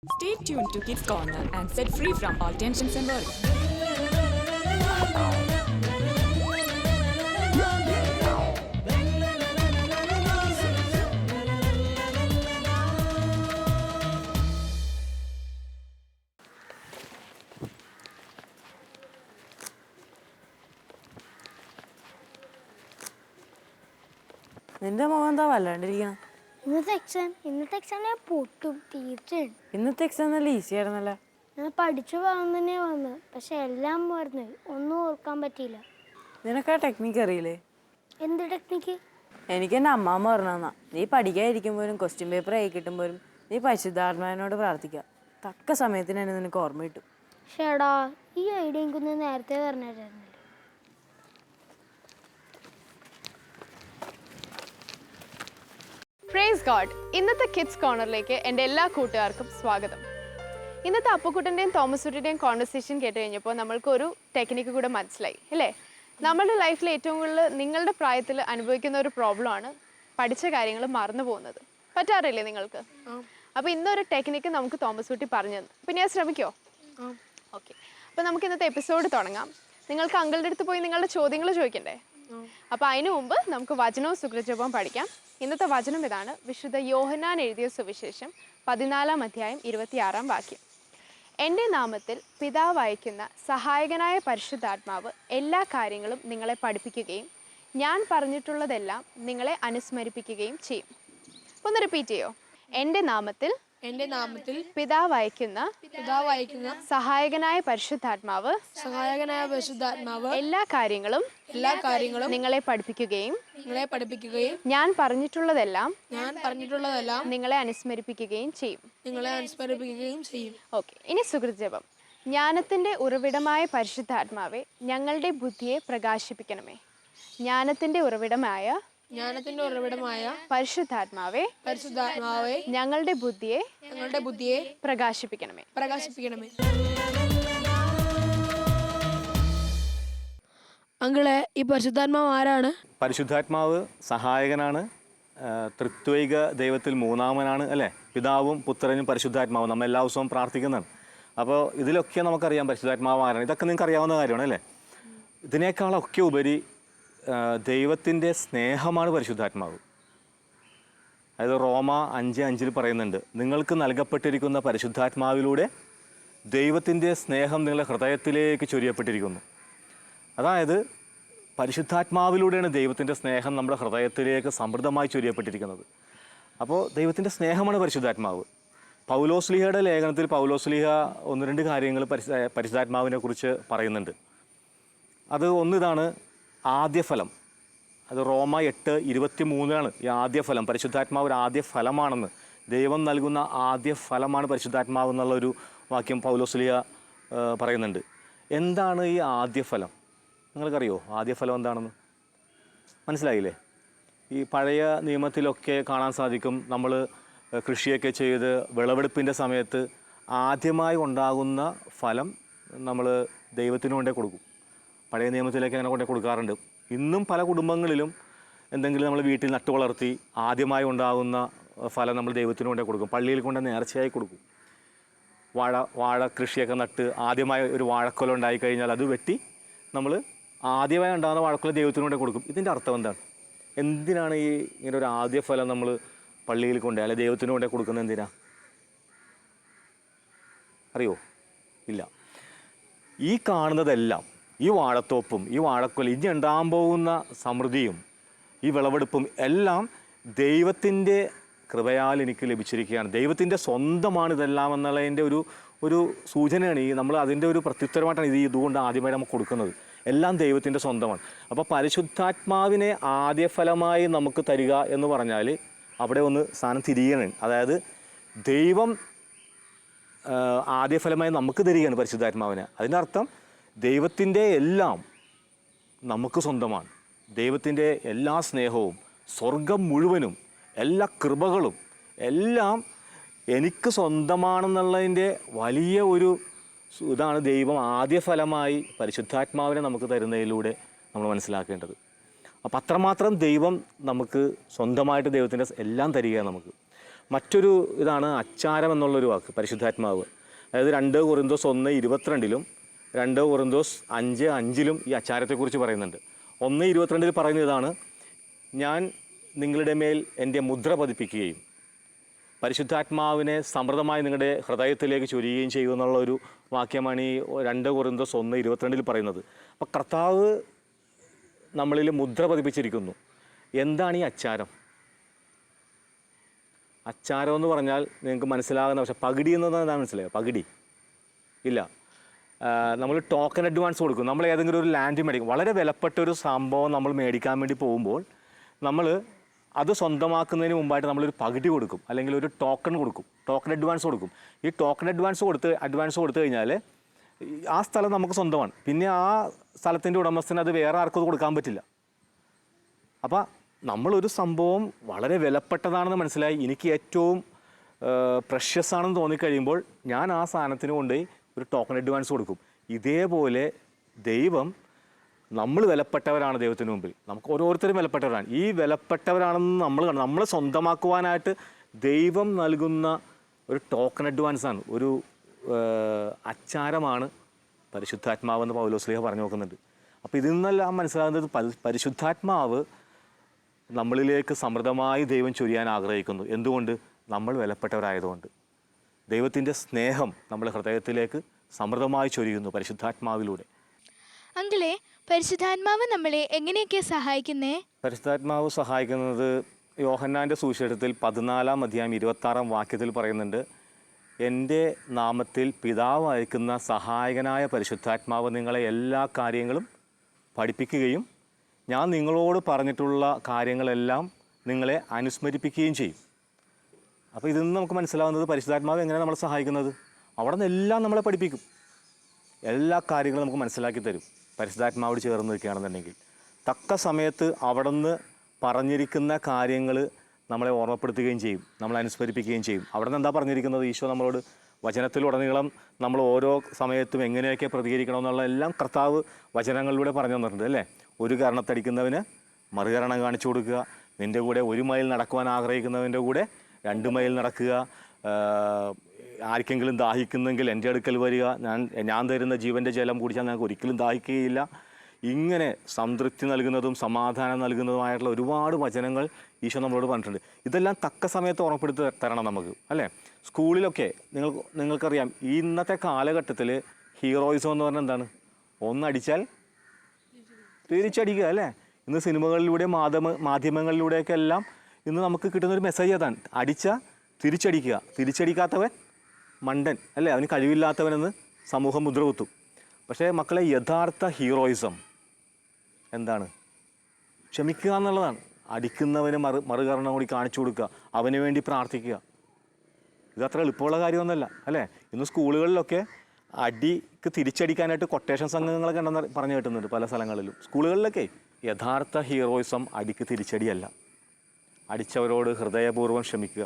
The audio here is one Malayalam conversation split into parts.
Stay tuned to Kids Corner and set free from all tensions and worries. നിന്റെ മുഖം എന്താ വല്ലാണ്ടിരിക്കണം? ഇന്നത്തെ എക്സാം ഞാൻ പൊട്ടും തീർച്ചയായും. ഇന്നത്തെ എക്സാം നല്ല ഈസി ആയിരുന്നല്ലോ. ഞാൻ പഠിച്ചു പോകാൻ തന്നെ വന്നു, പക്ഷെ എല്ലാം മറന്നു, ഒന്നും ഓർക്കാൻ പറ്റിയില്ല. നിനക്ക് ആ ടെക്നിക്ക് അറിയില്ലേ? എന്ത് ടെക്നിക്ക്? എനിക്ക് എൻ്റെ അമ്മാമ്മ പറഞ്ഞാ, നീ പഠിക്കാതിരിക്കുമ്പോഴും ക്വസ്റ്റ്യൻ പേപ്പർ ആയി കിട്ടുമ്പോഴും നീ പരിശുദ്ധാത്മാവിനോട് പ്രാർത്ഥിക്കുക. തക്ക സമയത്തിന് തന്നെ നിനക്ക് ഓർമ്മ കിട്ടും. ഷേടാ, ഈ ഐഡിയ എനിക്കൊന്ന് നേരത്തെ പറഞ്ഞിട്ടായിരുന്നില്ല. Praise God. ഇന്നത്തെ കിഡ്സ് കോർണറിലേക്ക് എൻ്റെ എല്ലാ കൂട്ടുകാർക്കും സ്വാഗതം. ഇന്നത്തെ അപ്പുക്കുട്ടൻ്റെയും തോമസുട്ടിൻ്റെയും കോൺവെർസേഷൻ കേട്ട് കഴിഞ്ഞപ്പോൾ നമ്മൾക്കൊരു ടെക്നിക്ക് കൂടെ മനസ്സിലായി അല്ലേ? നമ്മളുടെ ലൈഫിൽ ഏറ്റവും കൂടുതൽ നിങ്ങളുടെ പ്രായത്തിൽ അനുഭവിക്കുന്ന ഒരു പ്രോബ്ലമാണ് പഠിച്ച കാര്യങ്ങൾ മറന്നു പോകുന്നത്. പറ്റാറില്ലേ നിങ്ങൾക്ക്? അപ്പോൾ ഇന്നൊരു ടെക്നിക്ക് നമുക്ക് തോമസുട്ടി പറഞ്ഞു തന്നു. അപ്പോൾ ഞാൻ ശ്രമിക്കുമോ? ഓക്കെ. അപ്പോൾ നമുക്ക് ഇന്നത്തെ എപ്പിസോഡ് തുടങ്ങാം. നിങ്ങൾക്ക് അങ്കിളുടെ അടുത്ത് പോയി നിങ്ങളുടെ ചോദ്യങ്ങൾ ചോദിക്കണ്ടേ? അപ്പോൾ അതിനു മുമ്പ് നമുക്ക് വചനവും സുഗ്രജപവും പഠിക്കാം. ഇന്നത്തെ വചനം ഇതാണ്. വിശുദ്ധ യോഹന്നാൻ എഴുതിയ സുവിശേഷം 14-ാം അധ്യായം 26-ാം വാക്യം. എൻ്റെ നാമത്തിൽ പിതാവ് അയക്കുന്ന സഹായകനായ പരിശുദ്ധാത്മാവ് എല്ലാ കാര്യങ്ങളും നിങ്ങളെ പഠിപ്പിക്കുകയും ഞാൻ പറഞ്ഞിട്ടുള്ളതെല്ലാം നിങ്ങളെ അനുസ്മരിപ്പിക്കുകയും ചെയ്യും. ഒന്ന് റിപ്പീറ്റ് ചെയ്യോ? എൻ്റെ നാമത്തിൽ പിതാവ് അയക്കുന്ന സഹായകനായ പരിശുദ്ധാത്മാവ് എല്ലാ കാര്യങ്ങളും നിങ്ങളെ പഠിപ്പിക്കുകയും ഞാൻ പറഞ്ഞിട്ടുള്ളതെല്ലാം നിങ്ങളെ അനുസ്മരിപ്പിക്കുകയും ചെയ്യും. ഓക്കെ. ഇനി സുകൃതജപം. ജ്ഞാനത്തിന്റെ ഉറവിടമായ പരിശുദ്ധാത്മാവെ ഞങ്ങളുടെ ബുദ്ധിയെ പ്രകാശിപ്പിക്കണമേ. ജ്ഞാനത്തിന്റെ ഉറവിടമായ പരിശുദ്ധാത്മാവെ ഞങ്ങളുടെ ബുദ്ധിയെ പ്രകാശിപ്പിക്കണമേ. അങ്കിളെ, ഈ പരിശുദ്ധാത്മാവ് ആരാണ്? പരിശുദ്ധാത്മാവ് സഹായകനാണ്, ത്രിത്വൈക ദൈവത്തിൽ മൂന്നാമനാണ് അല്ലേ? പിതാവും പുത്രനും പരിശുദ്ധാത്മാവും നമ്മൾ എല്ലാ ദിവസവും പ്രാർത്ഥിക്കുന്നതാണ്. അപ്പോൾ ഇതിലൊക്കെ നമുക്കറിയാം പരിശുദ്ധാത്മാവ് ആരാണ്. ഇതൊക്കെ നിങ്ങൾക്ക് അറിയാവുന്ന കാര്യമാണ് അല്ലേ? ഇതിനേക്കാളൊക്കെ ഉപരി ദൈവത്തിൻ്റെ സ്നേഹമാണ് പരിശുദ്ധാത്മാവ്. അതായത് റോമ 5:5 പറയുന്നുണ്ട്, നിങ്ങൾക്ക് നൽകപ്പെട്ടിരിക്കുന്ന പരിശുദ്ധാത്മാവിലൂടെ ദൈവത്തിൻ്റെ സ്നേഹം നിങ്ങളുടെ ഹൃദയത്തിലേക്ക് ചൊരിയപ്പെട്ടിരിക്കുന്നു. അതായത് പരിശുദ്ധാത്മാവിലൂടെയാണ് ദൈവത്തിൻ്റെ സ്നേഹം നമ്മുടെ ഹൃദയത്തിലേക്ക് സമൃദ്ധമായി ചൊരിയപ്പെട്ടിരിക്കുന്നത്. അപ്പോൾ ദൈവത്തിൻ്റെ സ്നേഹമാണ് പരിശുദ്ധാത്മാവ്. പൗലോസ്ലീഹയുടെ ലേഖനത്തിൽ പൗലോസ്ലീഹ 1-2 കാര്യങ്ങൾ പരിശുദ്ധാത്മാവിനെ കുറിച്ച് പറയുന്നുണ്ട്. അത് ഒന്നിതാണ് ആദ്യഫലം. അത് റോമ 8:23 ഈ ആദ്യഫലം. പരിശുദ്ധാത്മാവ് ഒരു ആദ്യ ഫലമാണെന്ന്, ദൈവം നൽകുന്ന ആദ്യ ഫലമാണ് പരിശുദ്ധാത്മാവ് എന്നുള്ളൊരു വാക്യം പൗലോസ്ലീഹ പറയുന്നുണ്ട്. എന്താണ് ഈ ആദ്യഫലം? നിങ്ങൾക്കറിയോ ആദ്യഫലം എന്താണെന്ന്? മനസ്സിലായില്ലേ? ഈ പഴയ നിയമത്തിലൊക്കെ കാണാൻ സാധിക്കും, നമ്മൾ കൃഷിയൊക്കെ ചെയ്ത് വിളവെടുപ്പിൻ്റെ സമയത്ത് ആദ്യമായി ഉണ്ടാകുന്ന ഫലം നമ്മൾ ദൈവത്തിന് കൊണ്ടേ കൊടുക്കും. പഴയ നിയമത്തിലേക്ക് അങ്ങനെ കൊണ്ടേ കൊടുക്കാറുണ്ട്. ഇന്നും പല കുടുംബങ്ങളിലും എന്തെങ്കിലും നമ്മൾ വീട്ടിൽ നട്ടു വളർത്തി ആദ്യമായി ഉണ്ടാകുന്ന ഫലം നമ്മൾ ദൈവത്തിന് കൊണ്ടേ കൊടുക്കും. പള്ളിയിൽ കൊണ്ട് നേർച്ചയായി കൊടുക്കും. വാഴ കൃഷിയൊക്കെ നട്ട് ആദ്യമായി ഒരു വാഴക്കൊല ഉണ്ടായിക്കഴിഞ്ഞാൽ അത് വെട്ടി നമ്മൾ ആദ്യമായി ഉണ്ടാകുന്ന വാഴക്കൊല ദൈവത്തിന് കൊണ്ടേ കൊടുക്കും. ഇതിൻ്റെ അർത്ഥം എന്താണ്? എന്തിനാണ് ഈ ഇങ്ങനെ ഒരു ആദ്യ ഫലം നമ്മൾ പള്ളിയിൽ കൊണ്ടേ അല്ലെങ്കിൽ ദൈവത്തിന് കൊണ്ടേ കൊടുക്കുന്നത്? എന്തിനാ അറിയോ? ഇല്ല. ഈ കാണുന്നതെല്ലാം, ഈ വാഴത്തോപ്പും ഈ വാഴക്കൊല, ഇനി ഉണ്ടാകാൻ പോകുന്ന സമൃദ്ധിയും ഈ വിളവെടുപ്പും എല്ലാം ദൈവത്തിൻ്റെ കൃപയാൽ എനിക്ക് ലഭിച്ചിരിക്കുകയാണ്. ദൈവത്തിൻ്റെ സ്വന്തമാണ് ഇതെല്ലാം എന്നുള്ളതിൻ്റെ ഒരു സൂചനയാണ്. ഈ നമ്മൾ അതിൻ്റെ ഒരു പ്രത്യുത്തരമായിട്ടാണ് ഇതുകൊണ്ട് ആദ്യമായി നമുക്ക് കൊടുക്കുന്നത്. എല്ലാം ദൈവത്തിൻ്റെ സ്വന്തമാണ്. അപ്പോൾ പരിശുദ്ധാത്മാവിനെ ആദ്യഫലമായി നമുക്ക് തരിക എന്ന് പറഞ്ഞാൽ അവിടെ ഒന്ന് സ്ഥാനം തിരികണം. അതായത് ദൈവം ആദ്യഫലമായി നമുക്ക് തരികയാണ് പരിശുദ്ധാത്മാവിനെ. അതിൻ്റെ അർത്ഥം ദൈവത്തിൻ്റെ എല്ലാം നമുക്ക് സ്വന്തമാണ്. ദൈവത്തിൻ്റെ എല്ലാ സ്നേഹവും, സ്വർഗം മുഴുവനും, എല്ലാ കൃപകളും എല്ലാം എനിക്ക് സ്വന്തമാണെന്നുള്ളതിൻ്റെ വലിയ ഒരു ഇതാണ് ദൈവം ആദ്യഫലമായി പരിശുദ്ധാത്മാവിനെ നമുക്ക് തരുന്നതിലൂടെ നമ്മൾ മനസ്സിലാക്കേണ്ടത്. അപ്പം അത്രമാത്രം ദൈവം നമുക്ക് സ്വന്തമായിട്ട് ദൈവത്തിൻ്റെ എല്ലാം തരികയാണ് നമുക്ക്. മറ്റൊരു ഇതാണ് അച്ചാരം എന്നുള്ളൊരു വാക്ക്, പരിശുദ്ധാത്മാവ്. അതായത് 2 കൊറിന്തോസ് 1:22 2 കൊറിന്തോസ് 5:5 ഈ അച്ചാരത്തെക്കുറിച്ച് പറയുന്നുണ്ട്. 1:22 പറയുന്ന ഇതാണ്: ഞാൻ നിങ്ങളുടെ മേൽ എൻ്റെ മുദ്ര പതിപ്പിക്കുകയും പരിശുദ്ധാത്മാവിനെ സമൃദ്ധമായി നിങ്ങളുടെ ഹൃദയത്തിലേക്ക് ചൊരിയുകയും ചെയ്യുമെന്നുള്ളൊരു വാക്യമാണ് ഈ 2 കൊറിന്തോസ് 1:22 പറയുന്നത്. അപ്പോൾ കർത്താവ് നമ്മളിൽ മുദ്ര പതിപ്പിച്ചിരിക്കുന്നു. എന്താണ് ഈ അച്ചാരം? അച്ചാരം എന്ന് പറഞ്ഞാൽ നിങ്ങൾക്ക് മനസ്സിലാകുന്ന, പക്ഷേ പകിടി എന്നത് എന്താണ് മനസ്സിലായോ? പകിടി ഇല്ല. നമ്മൾ ടോക്കൺ അഡ്വാൻസ് കൊടുക്കും. നമ്മൾ ഏതെങ്കിലും ഒരു ലാൻഡ് മേടിക്കും, വളരെ വിലപ്പെട്ട ഒരു സംഭവം നമ്മൾ മേടിക്കാൻ വേണ്ടി പോകുമ്പോൾ നമ്മൾ അത് സ്വന്തമാക്കുന്നതിന് മുമ്പായിട്ട് നമ്മളൊരു പകുതി കൊടുക്കും, അല്ലെങ്കിൽ ഒരു ടോക്കൺ കൊടുക്കും, ടോക്കൺ അഡ്വാൻസ് കൊടുക്കും. ഈ ടോക്കൺ അഡ്വാൻസ് കൊടുത്തു കഴിഞ്ഞാൽ ആ സ്ഥലം നമുക്ക് സ്വന്തമാണ്. പിന്നെ ആ സ്ഥലത്തിൻ്റെ ഉടമസ്ഥന് അത് വേറെ ആർക്കും കൊടുക്കാൻ പറ്റില്ല. അപ്പോൾ നമ്മളൊരു സംഭവം വളരെ വിലപ്പെട്ടതാണെന്ന് മനസ്സിലായി, എനിക്ക് ഏറ്റവും പ്രഷ്യസ് ആണെന്ന് തോന്നിക്കഴിയുമ്പോൾ ഞാൻ ആ സാധനത്തിന് കൊണ്ടുപോയി ഒരു ടോക്കൺ അഡ്വാൻസ് കൊടുക്കും. ഇതേപോലെ ദൈവം, നമ്മൾ വിലപ്പെട്ടവരാണ് ദൈവത്തിന് മുമ്പിൽ. നമുക്ക് ഓരോരുത്തരും വിലപ്പെട്ടവരാണ്. ഈ വിലപ്പെട്ടവരാണെന്ന് നമ്മളെ സ്വന്തമാക്കുവാനായിട്ട് ദൈവം നൽകുന്ന ഒരു ടോക്കൺ അഡ്വാൻസാണ്, ഒരു അച്ചാരമാണ് പരിശുദ്ധാത്മാവെന്ന് പൗലോസ്ലീഹ പറഞ്ഞു നോക്കുന്നുണ്ട്. അപ്പോൾ ഇതിൽ നിന്നെല്ലാം മനസ്സിലാകുന്നത് പരിശുദ്ധാത്മാവ് നമ്മളിലേക്ക് സമൃദ്ധമായി ദൈവം ചൊരിയാൻ ആഗ്രഹിക്കുന്നു. എന്തുകൊണ്ട്? നമ്മൾ വിലപ്പെട്ടവരായതുകൊണ്ട്. ദൈവത്തിൻ്റെ സ്നേഹം നമ്മുടെ ഹൃദയത്തിലേക്ക് സമൃദ്ധമായി ചൊരിയുന്നു പരിശുദ്ധാത്മാവിലൂടെ. അങ്കിളെ, പരിശുദ്ധാത്മാവ് നമ്മളെ എങ്ങനെയൊക്കെ സഹായിക്കുന്നേ? പരിശുദ്ധാത്മാവ് സഹായിക്കുന്നത് യോഹന്നാൻ്റെ സുവിശേഷത്തിൽ 14:26 പറയുന്നുണ്ട്: എൻ്റെ നാമത്തിൽ പിതാവ് അയക്കുന്ന സഹായകനായ പരിശുദ്ധാത്മാവ് നിങ്ങളെ എല്ലാ കാര്യങ്ങളും പഠിപ്പിക്കുകയും ഞാൻ നിങ്ങളോട് പറഞ്ഞിട്ടുള്ള കാര്യങ്ങളെല്ലാം നിങ്ങളെ അനുസ്മരിപ്പിക്കുകയും ചെയ്യും. അപ്പോൾ ഇതിൽ നിന്ന് നമുക്ക് മനസ്സിലാവുന്നത് പരിശുദ്ധാത്മാവ് എങ്ങനെയാണ് നമ്മളെ സഹായിക്കുന്നത്. അവിടെ നിന്ന് എല്ലാം നമ്മളെ പഠിപ്പിക്കും, എല്ലാ കാര്യങ്ങളും നമുക്ക് മനസ്സിലാക്കി തരും. പരിശുദ്ധാത്മാവോട് ചേർന്ന് നിൽക്കുകയാണെന്നുണ്ടെങ്കിൽ തക്ക സമയത്ത് അവിടെ നിന്ന് പറഞ്ഞിരിക്കുന്ന കാര്യങ്ങൾ നമ്മളെ ഓർമ്മപ്പെടുത്തുകയും ചെയ്യും, നമ്മളെ അനുസ്മരിപ്പിക്കുകയും ചെയ്യും. അവിടെ നിന്ന് എന്താ പറഞ്ഞിരിക്കുന്നത്? ഈശോ നമ്മളോട് വചനത്തിലുടനീളം നമ്മൾ ഓരോ സമയത്തും എങ്ങനെയൊക്കെ പ്രതികരിക്കണമെന്നുള്ള എല്ലാം കർത്താവ് വചനങ്ങളിലൂടെ പറഞ്ഞു തന്നിട്ടുണ്ട്, അല്ലേ? ഒരു കരണത്തടിക്കുന്നവന് മറുകരണം കാണിച്ചു കൊടുക്കുക, നിൻ്റെ കൂടെ 1 മൈൽ നടക്കുവാൻ ആഗ്രഹിക്കുന്നവൻ്റെ കൂടെ 2 മൈൽ നടക്കുക, ആർക്കെങ്കിലും ദാഹിക്കുന്നെങ്കിൽ എൻ്റെ അടുക്കൽ വരിക, ഞാൻ തരുന്ന ജീവൻ്റെ ജലം കുടിച്ചാൽ ഞങ്ങൾക്ക് ഒരിക്കലും ദാഹിക്കുകയില്ല. ഇങ്ങനെ സംതൃപ്തി നൽകുന്നതും സമാധാനം നൽകുന്നതുമായിട്ടുള്ള ഒരുപാട് വചനങ്ങൾ ഈശോ നമ്മളോട് പറഞ്ഞിട്ടുണ്ട്. ഇതെല്ലാം തക്ക സമയത്ത് ഓർമ്മപ്പെടുത്തി തരണം നമുക്ക്, അല്ലേ? സ്കൂളിലൊക്കെ നിങ്ങൾക്കറിയാം, ഇന്നത്തെ കാലഘട്ടത്തിൽ ഹീറോയിസം എന്ന് പറഞ്ഞാൽ എന്താണ്? ഒന്നടിച്ചാൽ തിരിച്ചടിക്കുക, അല്ലേ? ഇന്ന് സിനിമകളിലൂടെ മാധ്യമങ്ങളിലൂടെയൊക്കെ എല്ലാം ഇന്ന് നമുക്ക് കിട്ടുന്നൊരു മെസ്സേജ് അതാണ്: അടിച്ചാൽ തിരിച്ചടിക്കുക, തിരിച്ചടിക്കാത്തവൻ മണ്ടൻ, അല്ലേ? അവന് കഴിവില്ലാത്തവനെന്ന് സമൂഹം മുദ്ര കുത്തും. പക്ഷേ മക്കളെ, യഥാർത്ഥ ഹീറോയിസം എന്താണ്? ക്ഷമിക്കുക എന്നുള്ളതാണ്. അടിക്കുന്നവന് മറുകരണം കൂടി കാണിച്ചു കൊടുക്കുക, അവന് വേണ്ടി പ്രാർത്ഥിക്കുക. ഇതത്ര എളുപ്പമുള്ള കാര്യമൊന്നുമല്ല, അല്ലേ? ഇന്ന് സ്കൂളുകളിലൊക്കെ അടിക്ക് തിരിച്ചടിക്കാനായിട്ട് കൊട്ടേഷൻ സംഘങ്ങളൊക്കെ ഉണ്ടെന്ന് പറഞ്ഞു കേട്ടുന്നുണ്ട് പല സ്ഥലങ്ങളിലും. സ്കൂളുകളിലൊക്കെ യഥാർത്ഥ ഹീറോയിസം അടിക്ക് തിരിച്ചടിയല്ല, അടിച്ചവരോട് ഹൃദയപൂർവ്വം ക്ഷമിക്കുക.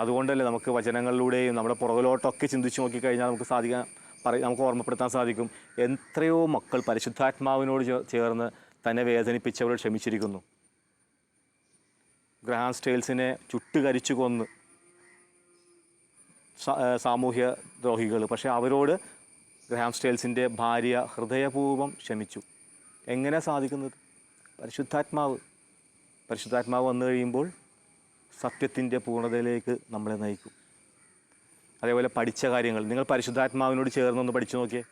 അതുകൊണ്ടല്ലേ നമുക്ക് വചനങ്ങളിലൂടെയും നമ്മുടെ പുറകിലോട്ടൊക്കെ ചിന്തിച്ച് നോക്കിക്കഴിഞ്ഞാൽ നമുക്ക് ഓർമ്മപ്പെടുത്താൻ സാധിക്കും, എത്രയോ മക്കൾ പരിശുദ്ധാത്മാവിനോട് ചേർന്ന് തന്നെ വേദനിപ്പിച്ചവരോട് ക്ഷമിച്ചിരിക്കുന്നു. ഗ്രഹാം സ്റ്റെയിൽസിനെ ചുട്ടുകരിച്ചു കൊന്ന് സാമൂഹ്യ ദ്രോഹികൾ, പക്ഷേ അവരോട് ഗ്രഹാം സ്റ്റെയിൽസിൻ്റെ ഭാര്യ ഹൃദയപൂർവ്വം ക്ഷമിച്ചു. എങ്ങനെ സാധിക്കുന്നത്? പരിശുദ്ധാത്മാവ് വന്നു കഴിയുമ്പോൾ സത്യത്തിൻ്റെ പൂർണ്ണതയിലേക്ക് നമ്മളെ നയിക്കും. അതേപോലെ പഠിച്ച കാര്യങ്ങൾ നിങ്ങൾ പരിശുദ്ധാത്മാവിനോട് ചേർന്നൊന്ന് പഠിച്ചു നോക്കിയേ.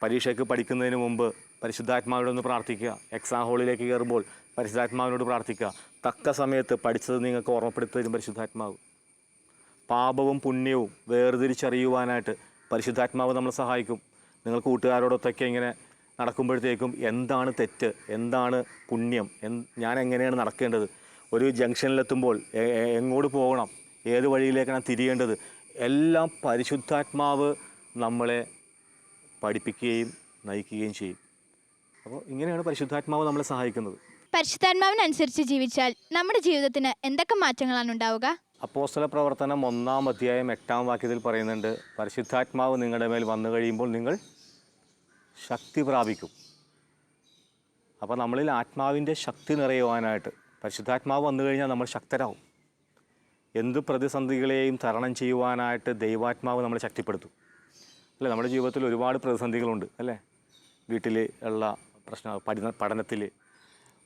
പരീക്ഷയ്ക്ക് പഠിക്കുന്നതിന് മുമ്പ് പരിശുദ്ധാത്മാവിനോടൊന്ന് പ്രാർത്ഥിക്കുക. എക്സാം ഹോളിലേക്ക് കയറുമ്പോൾ പരിശുദ്ധാത്മാവിനോട് പ്രാർത്ഥിക്കുക. തക്ക സമയത്ത് പഠിച്ചത് നിങ്ങൾക്ക് ഓർമ്മപ്പെടുത്തി തരും പരിശുദ്ധാത്മാവ്. പാപവും പുണ്യവും വേർതിരിച്ചറിയുവാനായിട്ട് പരിശുദ്ധാത്മാവ് നമ്മളെ സഹായിക്കും. നിങ്ങൾ കൂട്ടുകാരോടൊത്തൊക്കെ ഇങ്ങനെ നടക്കുമ്പോഴത്തേക്കും എന്താണ് തെറ്റ്, എന്താണ് പുണ്യം, ഞാൻ എങ്ങനെയാണ് നടക്കേണ്ടത്, ഒരു ജംഗ്ഷനിലെത്തുമ്പോൾ എങ്ങോട്ട് പോകണം, ഏത് വഴിയിലേക്കാണ് തിരിയേണ്ടത്, എല്ലാം പരിശുദ്ധാത്മാവ് നമ്മളെ പഠിപ്പിക്കുകയും നയിക്കുകയും ചെയ്യും. അപ്പോൾ ഇങ്ങനെയാണ് പരിശുദ്ധാത്മാവ് നമ്മളെ സഹായിക്കുന്നത്. പരിശുദ്ധാത്മാവിനനുസരിച്ച് ജീവിച്ചാൽ നമ്മുടെ ജീവിതത്തിന് എന്തൊക്കെ മാറ്റങ്ങളാണ് ഉണ്ടാവുക? അപ്പോസ്തല പ്രവർത്തനം 1-ാം അധ്യായം 8-ാം വാക്യത്തിൽ പറയുന്നുണ്ട്, പരിശുദ്ധാത്മാവ് നിങ്ങളുടെ മേൽ വന്നു കഴിയുമ്പോൾ നിങ്ങൾ ശക്തി പ്രാപിക്കും. അപ്പോൾ നമ്മളിൽ ആത്മാവിൻ്റെ ശക്തി നിറയുവാനായിട്ട് പരിശുദ്ധാത്മാവ് വന്നു കഴിഞ്ഞാൽ നമ്മൾ ശക്തരാകും. എന്ത് പ്രതിസന്ധികളെയും തരണം ചെയ്യുവാനായിട്ട് ദൈവാത്മാവ് നമ്മളെ ശക്തിപ്പെടുത്തും. അല്ലേ, നമ്മുടെ ജീവിതത്തിൽ ഒരുപാട് പ്രതിസന്ധികളുണ്ട് അല്ലേ. വീട്ടിൽ ഉള്ള പഠനത്തിൽ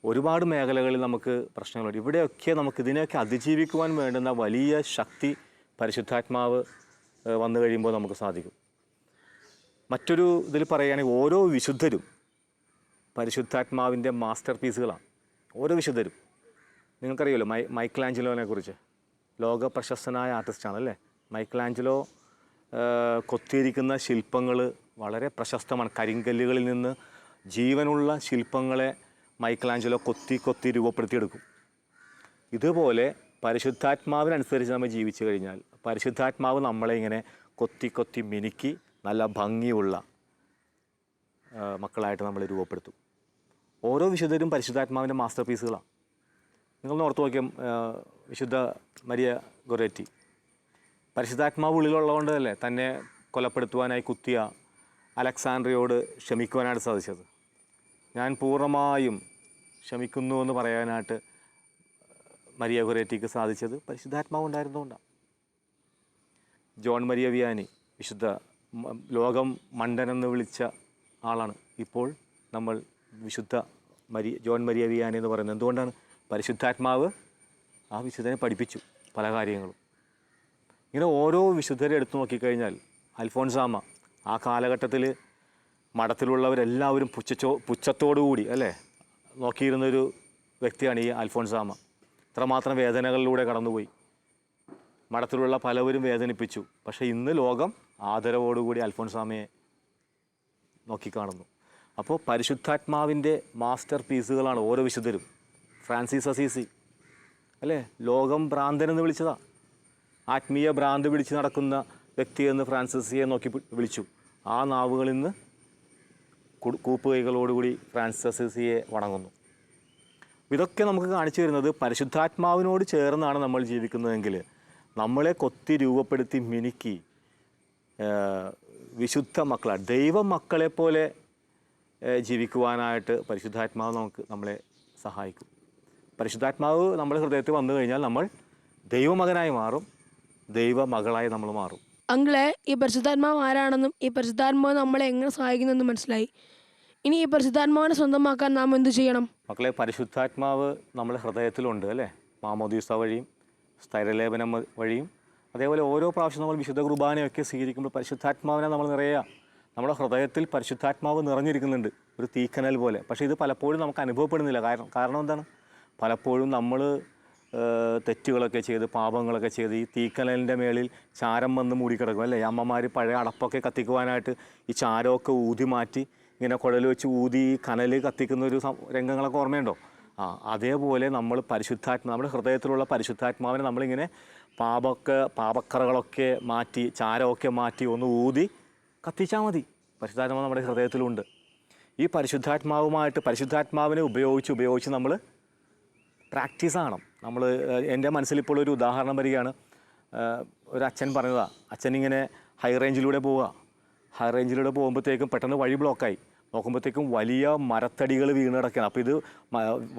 ഒരുപാട് മേഖലകളിൽ നമുക്ക് പ്രശ്നങ്ങളുണ്ട്. ഇവിടെയൊക്കെ നമുക്ക് ഇതിനെയൊക്കെ അതിജീവിക്കുവാൻ വേണ്ടുന്ന വലിയ ശക്തി പരിശുദ്ധാത്മാവ് വന്നു കഴിയുമ്പോൾ നമുക്ക് സാധിക്കും. മറ്റൊരു ഇതിൽ പറയുകയാണെങ്കിൽ ഓരോ വിശുദ്ധരും പരിശുദ്ധാത്മാവിൻ്റെ മാസ്റ്റർ പീസുകളാണ്. ഓരോ വിശുദ്ധരും. നിങ്ങൾക്കറിയാമല്ലോ മൈക്കലാഞ്ചലോനെ കുറിച്ച്. ലോക പ്രശസ്തനായ ആർട്ടിസ്റ്റാണ് അല്ലേ മൈക്കലാഞ്ചലോ. കൊത്തിയിരിക്കുന്ന ശില്പങ്ങൾ വളരെ പ്രശസ്തമാണ്. കരിങ്കല്ലുകളിൽ നിന്ന് ജീവനുള്ള ശില്പങ്ങളെ മൈക്കലാഞ്ചലോ കൊത്തി രൂപപ്പെടുത്തിയെടുക്കും. ഇതുപോലെ പരിശുദ്ധാത്മാവിനനുസരിച്ച് നമ്മൾ ജീവിച്ചു കഴിഞ്ഞാൽ പരിശുദ്ധാത്മാവ് നമ്മളെ ഇങ്ങനെ കൊത്തി മിനുക്കി നല്ല ഭംഗിയുള്ള മക്കളായിട്ട് നമ്മൾ രൂപപ്പെടുത്തും. ഓരോ വിശുദ്ധരും പരിശുദ്ധാത്മാവിൻ്റെ മാസ്റ്റർ പീസുകളാണ്. നിങ്ങളൊന്ന് ഓർത്ത് നോക്കിയാൽ വിശുദ്ധ മരിയ ഗൊറേറ്റി പരിശുദ്ധാത്മാവ് ഉള്ളിലുള്ളതുകൊണ്ട് അല്ലേ തന്നെ കൊലപ്പെടുത്തുവാനായി കുത്തിയ അലക്സാണ്ട്രിയോട് ക്ഷമിക്കുവാനായിട്ട് സാധിച്ചത്. ഞാൻ പൂർണ്ണമായും ക്ഷമിക്കുന്നു എന്ന് പറയാനായിട്ട് മരിയ ഗൊറേറ്റിക്ക് സാധിച്ചത് പരിശുദ്ധാത്മാവ് ഉണ്ടായിരുന്നുകൊണ്ടാണ്. ജോൺ മരിയ വിയാനി വിശുദ്ധ ലോകം മണ്ടനെന്ന് വിളിച്ച ആളാണ്. ഇപ്പോൾ നമ്മൾ വിശുദ്ധ ജോൺ മരിയ വിയാനി എന്ന് പറയുന്നത് എന്തുകൊണ്ടാണ്? പരിശുദ്ധാത്മാവ് ആ വിശുദ്ധനെ പഠിപ്പിച്ചു പല കാര്യങ്ങളും. ഇങ്ങനെ ഓരോ വിശുദ്ധരെ എടുത്തു നോക്കിക്കഴിഞ്ഞാൽ അൽഫോൻസാമ ആ കാലഘട്ടത്തിൽ മഠത്തിലുള്ളവരെല്ലാവരും പുച്ഛത്തോടുകൂടി അല്ലേ നോക്കിയിരുന്നൊരു വ്യക്തിയാണ് ഈ അൽഫോൻസാമ. ഇത്രമാത്രം വേദനകളിലൂടെ കടന്നുപോയി. മഠത്തിലുള്ള പലവരും വേദനിപ്പിച്ചു. പക്ഷേ ഇന്ന് ലോകം ആദരവോടുകൂടി അൽഫോൻസാമയെ നോക്കിക്കാണുന്നു. അപ്പോൾ പരിശുദ്ധാത്മാവിൻ്റെ മാസ്റ്റർ പീസുകളാണ് ഓരോ വിശുദ്ധരും. ഫ്രാൻസിസ് അസീസി അല്ലേ ലോകം ഭ്രാന്തനെന്ന് വിളിച്ചതാ. ആത്മീയ ഭ്രാന്ത് പിടിച്ച് നടക്കുന്ന വ്യക്തിയെന്ന് ഫ്രാൻസിസിയെ നോക്കി വിളിച്ചു. ആ നാവുകളിൽ നിന്ന് കൂപ്പുകൈകളോടുകൂടി ഫ്രാൻസിസ് അസീസിയെ വണങ്ങുന്നു. ഇതൊക്കെ നമുക്ക് കാണിച്ചു തരുന്നത് പരിശുദ്ധാത്മാവിനോട് ചേർന്നാണ് നമ്മൾ ജീവിക്കുന്നതെങ്കിൽ നമ്മളെ കൊത്തി രൂപപ്പെടുത്തി മിനുക്കി വിശുദ്ധ മക്കളാണ് ദൈവ മക്കളെപ്പോലെ ജീവിക്കുവാനായിട്ട് പരിശുദ്ധാത്മാവ് നമ്മളെ സഹായിക്കും. പരിശുദ്ധാത്മാവ് നമ്മുടെ ഹൃദയത്തിൽ വന്നു കഴിഞ്ഞാൽ നമ്മൾ ദൈവമകനായി മാറും, ദൈവമകളായി നമ്മൾ മാറും. അങ്കിളെ, ഈ പരിശുദ്ധാത്മാവ് ആരാണെന്നും ഈ പരിശുദ്ധാത്മാവ് നമ്മളെ എങ്ങനെ സഹായിക്കുന്നെന്നും മനസ്സിലായി. ഇനി ഈ പരിശുദ്ധാത്മാവിനെ സ്വന്തമാക്കാൻ നാം എന്ത് ചെയ്യണം? മക്കളെ, പരിശുദ്ധാത്മാവ് നമ്മുടെ ഹൃദയത്തിലുണ്ട് അല്ലേ. മാമോദീസ വഴിയും സ്ഥൈര്യലേപനം വഴിയും അതേപോലെ ഓരോ പ്രാവശ്യം നമ്മൾ വിശുദ്ധ കുർബാനയൊക്കെ സ്വീകരിക്കുമ്പോൾ പരിശുദ്ധാത്മാവിനെ നമ്മൾ നിറയുക. നമ്മുടെ ഹൃദയത്തിൽ പരിശുദ്ധാത്മാവ് നിറഞ്ഞിരിക്കുന്നുണ്ട് ഒരു തീക്കനൽ പോലെ. പക്ഷേ ഇത് പലപ്പോഴും നമുക്ക് അനുഭവപ്പെടുന്നില്ല. കാരണം എന്താണ്? പലപ്പോഴും നമ്മൾ തെറ്റുകളൊക്കെ ചെയ്ത് പാപങ്ങളൊക്കെ ചെയ്ത് ഈ തീക്കനലിൻ്റെ മേളിൽ ചാരം വന്ന് മൂടിക്കിടക്കും അല്ലേ. അമ്മമാർ പഴയ അടപ്പൊക്കെ കത്തിക്കുവാനായിട്ട് ഈ ചാരമൊക്കെ ഊതി മാറ്റി ഇങ്ങനെ കുഴൽ വെച്ച് ഊതി കനൽ കത്തിക്കുന്നൊരു രംഗങ്ങളൊക്കെ ഓർമ്മയുണ്ടോ? അതേപോലെ നമ്മൾ നമ്മുടെ ഹൃദയത്തിലുള്ള പരിശുദ്ധാത്മാവിനെ നമ്മളിങ്ങനെ പാപക്കറകളൊക്കെ മാറ്റി ചാരമൊക്കെ മാറ്റി ഒന്ന് ഊതി കത്തിച്ചാൽ മതി. പരിശുദ്ധാത്മാവ് നമ്മുടെ ഹൃദയത്തിലുണ്ട്. ഈ പരിശുദ്ധാത്മാവിനെ ഉപയോഗിച്ച് നമ്മൾ പ്രാക്ടീസ് ആകണം. എൻ്റെ മനസ്സിലിപ്പോൾ ഒരു ഉദാഹരണം വരികയാണ്. ഒരു അച്ഛൻ പറഞ്ഞതാണ്. അച്ഛനിങ്ങനെ ഹൈ റേഞ്ചിലൂടെ പോകുമ്പോഴത്തേക്കും പെട്ടെന്ന് വഴി ബ്ലോക്കായി. നോക്കുമ്പോഴത്തേക്കും വലിയ മരത്തടികൾ വീണ് കിടക്കുകയാണ്. അപ്പോൾ ഇത്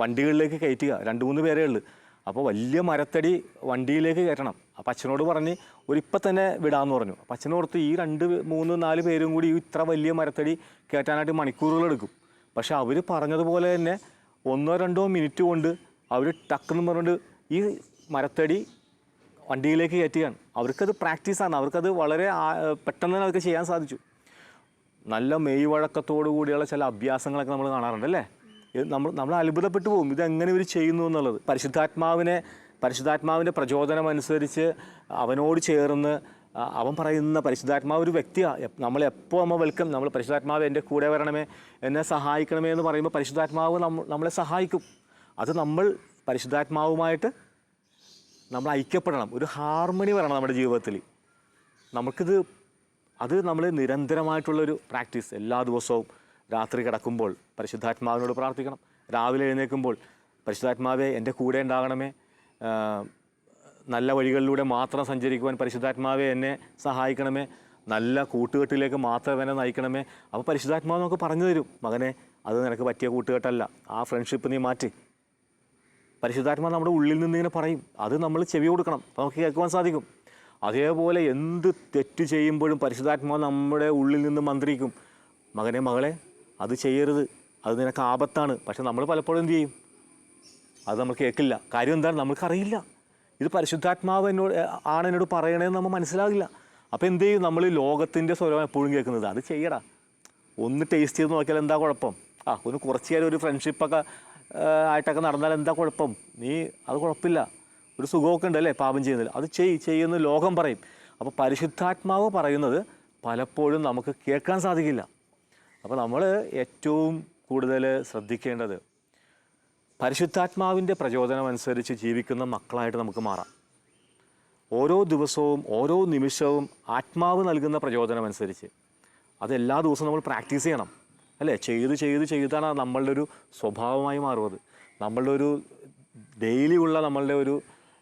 വണ്ടികളിലേക്ക് കയറ്റുക. 2-3 പേരേ ഉള്ളൂ. അപ്പോൾ വലിയ മരത്തടി വണ്ടിയിലേക്ക് കയറ്റണം. അപ്പോൾ അച്ഛനോട് പറഞ്ഞ് ഇപ്പം തന്നെ വിടാമെന്ന് പറഞ്ഞു. അപ്പോൾ അച്ഛനോർത്ത് ഈ 2-3-4 പേരും കൂടി ഇത്ര വലിയ മരത്തടി കയറ്റാനായിട്ട് മണിക്കൂറുകളെടുക്കും. പക്ഷേ അവർ പറഞ്ഞതുപോലെ തന്നെ 1-2 മിനിറ്റ് കൊണ്ട് അവർ ടക്കെന്ന് പറഞ്ഞുകൊണ്ട് ഈ മരത്തടി വണ്ടിയിലേക്ക് കയറ്റുകയാണ്. അവർക്കത് പ്രാക്ടീസാണ്. അവർക്കത് വളരെ പെട്ടെന്ന് തന്നെ അവർക്ക് ചെയ്യാൻ സാധിച്ചു. നല്ല മെയ് വഴക്കത്തോടു കൂടിയുള്ള ചില അഭ്യാസങ്ങളൊക്കെ നമ്മൾ കാണാറുണ്ട് അല്ലേ. നമ്മൾ അത്ഭുതപ്പെട്ടു പോകും ഇതെങ്ങനെ ഇവർ ചെയ്യുന്നു എന്നുള്ളത്. പരിശുദ്ധാത്മാവിൻ്റെ പ്രചോദനം അനുസരിച്ച് അവനോട് ചേർന്ന് അവൻ പറയുന്ന പരിശുദ്ധാത്മാവ് ഒരു വ്യക്തിയാണ്. നമ്മളെപ്പോൾ നമ്മൾ പരിശുദ്ധാത്മാവ് എൻ്റെ കൂടെ വരണമേ, എന്നെ സഹായിക്കണമേ എന്ന് പറയുമ്പോൾ പരിശുദ്ധാത്മാവ് നമ്മളെ സഹായിക്കും. അത് നമ്മൾ പരിശുദ്ധാത്മാവുമായിട്ട് നമ്മൾ ഐക്യപ്പെടണം. ഒരു ഹാർമണി വരണം നമ്മുടെ ജീവിതത്തിൽ. അത് നമ്മൾ നിരന്തരമായിട്ടുള്ളൊരു പ്രാക്ടീസ്. എല്ലാ ദിവസവും രാത്രി കിടക്കുമ്പോൾ പരിശുദ്ധാത്മാവിനോട് പ്രാർത്ഥിക്കണം. രാവിലെ എഴുന്നേൽക്കുമ്പോൾ പരിശുദ്ധാത്മാവേ എൻ്റെ കൂടെ ഉണ്ടാകണമേ, നല്ല വഴികളിലൂടെ മാത്രം സഞ്ചരിക്കുവാൻ പരിശുദ്ധാത്മാവെ എന്നെ സഹായിക്കണമേ, നല്ല കൂട്ടുകെട്ടിലേക്ക് മാത്രം എന്നെ നയിക്കണമേ. അപ്പോൾ പരിശുദ്ധാത്മാവ് നമുക്ക് പറഞ്ഞു തരും, മകനെ അത് നിനക്ക് പറ്റിയ കൂട്ടുകെട്ടല്ല, ആ ഫ്രണ്ട്ഷിപ്പ് നീ മാറ്റി. പരിശുദ്ധാത്മാവ് നമ്മുടെ ഉള്ളിൽ നിന്ന് ഇങ്ങനെ പറയും. അത് നമ്മൾ ചെവി കൊടുക്കണം, അപ്പോൾ നമുക്ക് കേൾക്കുവാൻ സാധിക്കും. അതേപോലെ എന്ത് തെറ്റ് ചെയ്യുമ്പോഴും പരിശുദ്ധാത്മാവ് നമ്മുടെ ഉള്ളിൽ നിന്ന് മന്ത്രിക്കും, മകനെ മകളെ അത് ചെയ്യരുത്, അത് നിനക്ക് ആപത്താണ്. പക്ഷെ നമ്മൾ പലപ്പോഴും എന്ത് ചെയ്യും? അത് നമ്മൾ കേൾക്കില്ല. കാര്യം എന്താണ്? നമുക്കറിയില്ല ഇത് പരിശുദ്ധാത്മാവ് എന്നോട് പറയണേന്ന് നമ്മൾ മനസ്സിലാകില്ല. അപ്പോൾ എന്ത് ചെയ്യും? നമ്മൾ ലോകത്തിൻ്റെ സ്വരം എപ്പോഴും കേൾക്കുന്നത്. അത് ചെയ്യടാ, ഒന്ന് ടേസ്റ്റ് ചെയ്ത് നോക്കിയാൽ എന്താ കുഴപ്പം? ഒന്ന് കുറച്ച് നേരം ഒരു ഫ്രണ്ട്ഷിപ്പൊക്കെ ആയിട്ടൊക്കെ നടന്നാൽ എന്താ കുഴപ്പം? അത് കുഴപ്പമില്ല, ഒരു സുഖമൊക്കെ ഉണ്ടല്ലേ പാപം ചെയ്യുന്നില്ല, അത് ചെയ്യുന്ന ലോകം പറയും. അപ്പോൾ പരിശുദ്ധാത്മാവ് പറയുന്നത് പലപ്പോഴും നമുക്ക് കേൾക്കാൻ സാധിക്കില്ല. അപ്പോൾ നമ്മൾ ഏറ്റവും കൂടുതൽ ശ്രദ്ധിക്കേണ്ടത് പരിശുദ്ധാത്മാവിൻ്റെ പ്രചോദനം അനുസരിച്ച് ജീവിക്കുന്ന മക്കളായിട്ട് നമുക്ക് മാറാം. ഓരോ ദിവസവും ഓരോ നിമിഷവും ആത്മാവ് നൽകുന്ന പ്രചോദനം അനുസരിച്ച് അതെല്ലാ ദിവസവും നമ്മൾ പ്രാക്ടീസ് ചെയ്യണം, അല്ലേ? ചെയ്താണ് നമ്മളുടെ ഒരു സ്വഭാവമായി മാറുന്നത്. നമ്മളുടെ ഒരു ഡെയിലി ഉള്ള നമ്മളുടെ ഒരു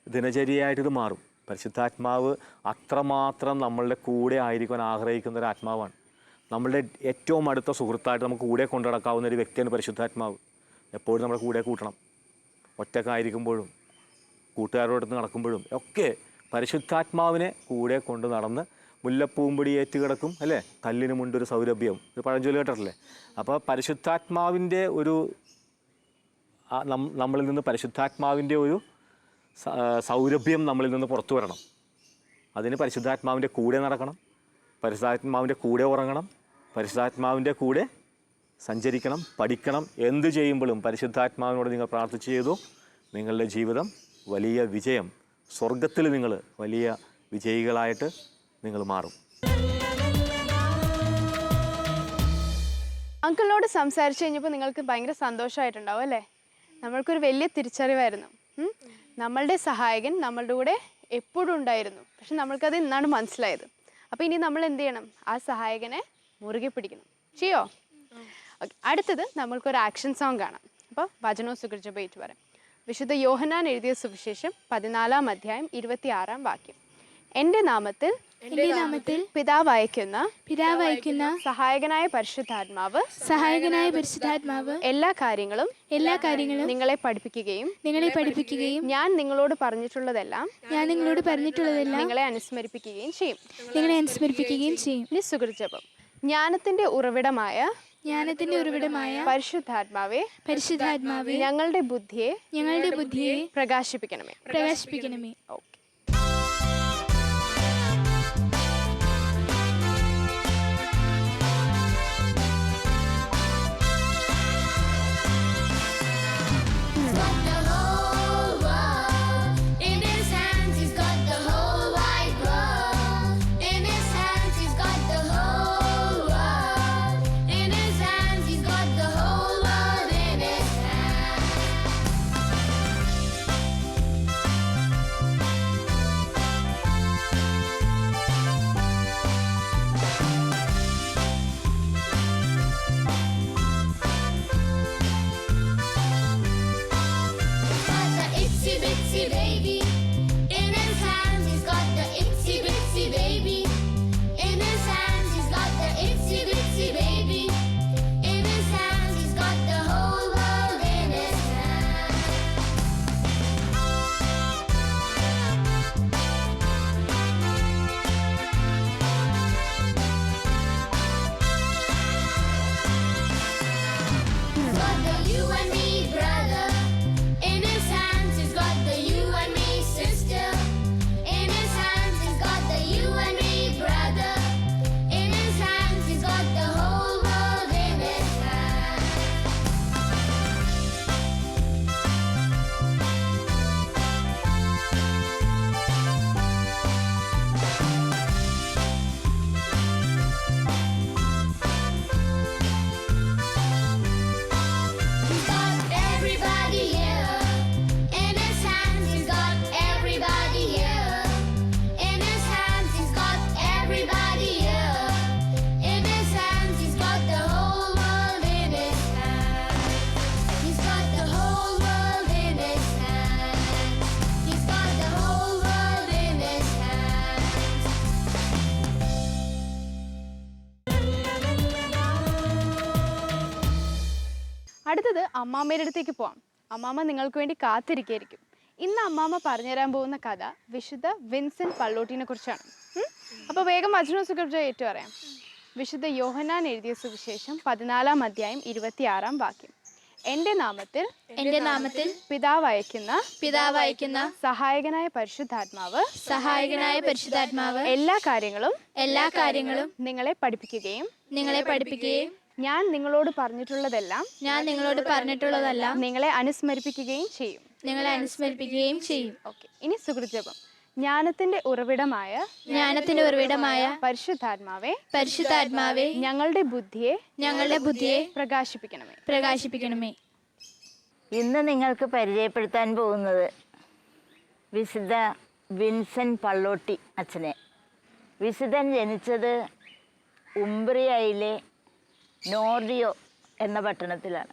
ദിനചര്യയായിട്ടിത് മാറും. പരിശുദ്ധാത്മാവ് അത്രമാത്രം നമ്മളുടെ കൂടെ ആയിരിക്കാൻ ആഗ്രഹിക്കുന്ന ഒരു ആത്മാവാണ്. നമ്മളുടെ ഏറ്റവും അടുത്ത സുഹൃത്തായിട്ട് നമുക്ക് കൂടെ കൊണ്ടു നടക്കാവുന്ന ഒരു വ്യക്തിയാണ് പരിശുദ്ധാത്മാവ്. എപ്പോഴും നമ്മുടെ കൂടെ കൂട്ടണം. ഒറ്റക്കായിരിക്കുമ്പോഴും കൂട്ടുകാരോടൊത്ത് നടക്കുമ്പോഴും ഒക്കെ പരിശുദ്ധാത്മാവിനെ കൂടെ കൊണ്ട് നടന്ന് മുല്ലപ്പൂമ്പൊടി ഏറ്റ് കിടക്കും, അല്ലേ? കല്ലിന് മുണ്ടൊരു സൗരഭ്യം, ഒരു പഴഞ്ചൊല്ലി കേട്ടിട്ടില്ലേ? അപ്പോൾ പരിശുദ്ധാത്മാവിൻ്റെ ഒരു നമ്മളിൽ നിന്ന് പരിശുദ്ധാത്മാവിൻ്റെ ഒരു സൗരഭ്യം നമ്മളിൽ നിന്ന് പുറത്തു വരണം. അതിന് പരിശുദ്ധാത്മാവിൻ്റെ കൂടെ നടക്കണം, പരിശുദ്ധാത്മാവിൻ്റെ കൂടെ ഉറങ്ങണം, പരിശുദ്ധാത്മാവിൻ്റെ കൂടെ സഞ്ചരിക്കണം, പഠിക്കണം. എന്ത് ചെയ്യുമ്പോഴും പരിശുദ്ധാത്മാവിനോട് നിങ്ങൾ പ്രാർത്ഥിച്ച് ചെയ്തു, നിങ്ങളുടെ ജീവിതം വലിയ വിജയം, സ്വർഗത്തിൽ നിങ്ങൾ വലിയ വിജയികളായിട്ട് നിങ്ങൾ മാറും. അങ്കിളിനോട് സംസാരിച്ച് കഴിഞ്ഞപ്പോൾ നിങ്ങൾക്ക് ഭയങ്കര സന്തോഷമായിട്ടുണ്ടാവും അല്ലേ? നമ്മൾക്കൊരു വലിയ തിരിച്ചറിവായിരുന്നു. നമ്മളുടെ സഹായകൻ നമ്മളുടെ കൂടെ എപ്പോഴും ഉണ്ടായിരുന്നു. പക്ഷെ നമ്മൾക്കത് ഇന്നാണ് മനസ്സിലായത്. അപ്പോൾ ഇനി നമ്മൾ എന്ത് ചെയ്യണം? ആ സഹായകനെ മുറുകെ പിടിക്കണം. ചെയ്യോ? ഓക്കെ, അടുത്തത് നമ്മൾക്കൊരു ആക്ഷൻ സോങ് കാണാം. അപ്പോൾ വചനവും സുകൃജപേറ്റ് പറയാം. വിശുദ്ധ യോഹന്നാൻ എഴുതിയ സുവിശേഷം 14-ാം അധ്യായം 26-ാം വാക്യം. എൻ്റെ നാമത്തിൽ പിതാവ് അയക്കുന്ന സഹായകനായ പരിശുദ്ധാത്മാവ് എല്ലാ കാര്യങ്ങളും നിങ്ങളെ പഠിപ്പിക്കുകയും ഞാൻ നിങ്ങളോട് പറഞ്ഞിട്ടുള്ളതെല്ലാം നിങ്ങളെ അനുസ്മരിപ്പിക്കുകയും ചെയ്യും. ഇനി സുകൃജപം. ജ്ഞാനത്തിന്റെ ഉറവിടമായ പരിശുദ്ധാത്മാവേ ഞങ്ങളുടെ ബുദ്ധിയെ പ്രകാശിപ്പിക്കണമേ. ഓക്കെ. അടുത്തത് അമ്മാമ്മയുടെ അടുത്തേക്ക് പോവാം. അമ്മാമ്മ നിങ്ങൾക്ക് വേണ്ടി കാത്തിരിക്കുകയായിരിക്കും. ഇന്ന് അമ്മാമ്മ പറഞ്ഞുതരാൻ പോകുന്ന കഥ വിശുദ്ധ വിൻസെന്റ് പള്ളോട്ടിനെ കുറിച്ചാണ്. അപ്പോൾ വേഗം വചന സുഖം ഏറ്റു പറയാം. വിശുദ്ധ യോഹന്നാൻ എഴുതിയ സുവിശേഷം 14-ാം അധ്യായം 26-ാം വാക്യം. എൻ്റെ നാമത്തിൽ പിതാവ് അയക്കുന്ന സഹായകനായ പരിശുദ്ധാത്മാവ് എല്ലാ കാര്യങ്ങളും നിങ്ങളെ പഠിപ്പിക്കുകയും ഞാൻ നിങ്ങളോട് പറഞ്ഞിട്ടുള്ളതെല്ലാം നിങ്ങളെ അനുസ്മരിപ്പിക്കുകയും ചെയ്യും. ഓക്കെ, ഇനി സുഹൃജപം. ജ്ഞാനത്തിന്റെ ഉറവിടമായ പരിശുദ്ധാത്മാവേ ഞങ്ങളുടെ ബുദ്ധിയെ പ്രകാശിപ്പിക്കണമേ. ഇന്ന് നിങ്ങൾക്ക് പരിചയപ്പെടുത്താൻ പോകുന്നത് വിശുദ്ധ വിൻസെന്റ് പള്ളോട്ടി അച്ഛനെ. വിശുദ്ധൻ ജനിച്ചത് ഉംബ്രിയയിലെ നോർഡിയോ എന്ന പട്ടണത്തിലാണ്.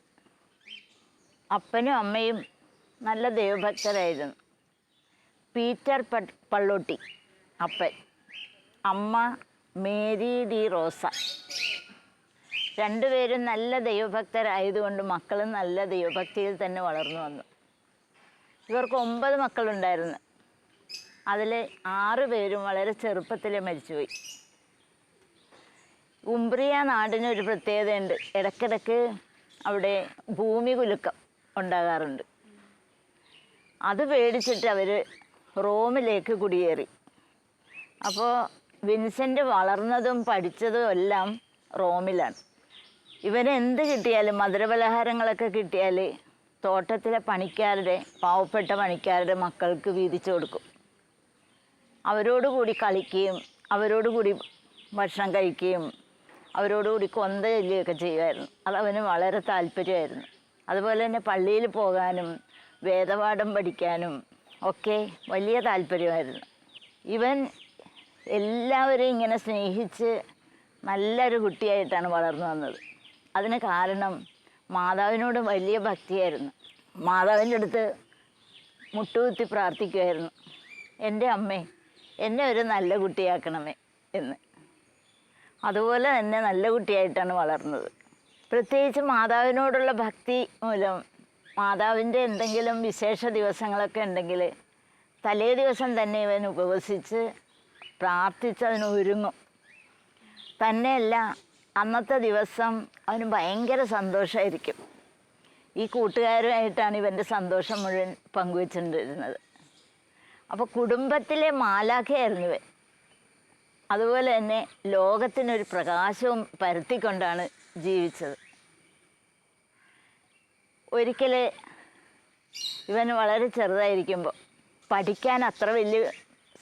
അപ്പനും അമ്മയും നല്ല ദൈവഭക്തരായിരുന്നു. പീറ്റർ പള്ളോട്ടി അപ്പൻ, അമ്മ മേരി ഡി റോസ. രണ്ടുപേരും നല്ല ദൈവഭക്തരായതുകൊണ്ട് മക്കളും നല്ല ദൈവഭക്തിയിൽ തന്നെ വളർന്നു വന്നു. ഇവർക്ക് 9 മക്കളുണ്ടായിരുന്നു. അതിൽ 6 പേരും വളരെ ചെറുപ്പത്തിൽ മരിച്ചുപോയി. ഉംബ്രിയ നാടിനൊരു പ്രത്യേകതയുണ്ട്. ഇടയ്ക്കിടയ്ക്ക് അവിടെ ഭൂമി കുലുക്കം ഉണ്ടാകാറുണ്ട്. അത് പേടിച്ചിട്ട് അവർ റോമിലേക്ക് കുടിയേറി. അപ്പോൾ വിൻസെൻ്റ് വളർന്നതും പഠിച്ചതും എല്ലാം റോമിലാണ്. ഇവനെന്ത് കിട്ടിയാലും മധുരപലഹാരങ്ങളൊക്കെ കിട്ടിയാൽ തോട്ടത്തിലെ പാവപ്പെട്ട പണിക്കാരുടെ മക്കൾക്ക് വീതിച്ചു കൊടുക്കും. അവരോടുകൂടി കളിക്കുകയും അവരോടുകൂടി ഭക്ഷണം കഴിക്കുകയും അവരോടുകൂടി കൊന്ത ചൊല്ലുകയൊക്കെ ചെയ്യുമായിരുന്നു. അതവന് വളരെ താല്പര്യമായിരുന്നു. അതുപോലെ തന്നെ പള്ളിയിൽ പോകാനും വേദപാഠം പഠിക്കാനും ഒക്കെ വലിയ താല്പര്യമായിരുന്നു. ഇവൻ എല്ലാവരെയും ഇങ്ങനെ സ്നേഹിച്ച് നല്ലൊരു കുട്ടിയായിട്ടാണ് വളർന്നു വന്നത്. അതിന് കാരണം മാതാവിനോട് വലിയ ഭക്തിയായിരുന്നു. മാതാവിൻ്റെ അടുത്ത് മുട്ടുകുത്തി പ്രാർത്ഥിക്കുമായിരുന്നു, എൻ്റെ അമ്മേ, എന്നെ ഒരു നല്ല കുട്ടിയാക്കണമേ എന്ന്. അതുപോലെ തന്നെ നല്ല കുട്ടിയായിട്ടാണ് വളർന്നത്. പ്രത്യേകിച്ച് മാതാവിനോടുള്ള ഭക്തി മൂലം മാതാവിൻ്റെ എന്തെങ്കിലും വിശേഷ ദിവസങ്ങളൊക്കെ ഉണ്ടെങ്കിൽ തലേ ദിവസം തന്നെ ഇവൻ ഉപവസിച്ച് പ്രാർത്ഥിച്ച് അതിനൊരുങ്ങും. തന്നെയല്ല, അന്നത്തെ ദിവസം അവന് ഭയങ്കര സന്തോഷമായിരിക്കും. ഈ കൂട്ടുകാരുമായിട്ടാണ് ഇവൻ്റെ സന്തോഷം മുഴുവൻ പങ്കുവെച്ചിട്ടുണ്ടിരുന്നത്. അപ്പോൾ കുടുംബത്തിലെ മാലാഖയായിരുന്നു ഇവൻ. അതുപോലെ തന്നെ ലോകത്തിനൊരു പ്രകാശവും പരത്തിക്കൊണ്ടാണ് ജീവിച്ചത്. ഒരിക്കൽ ഇവൻ വളരെ ചെറുതായിരിക്കുമ്പോൾ പഠിക്കാൻ അത്ര വലിയ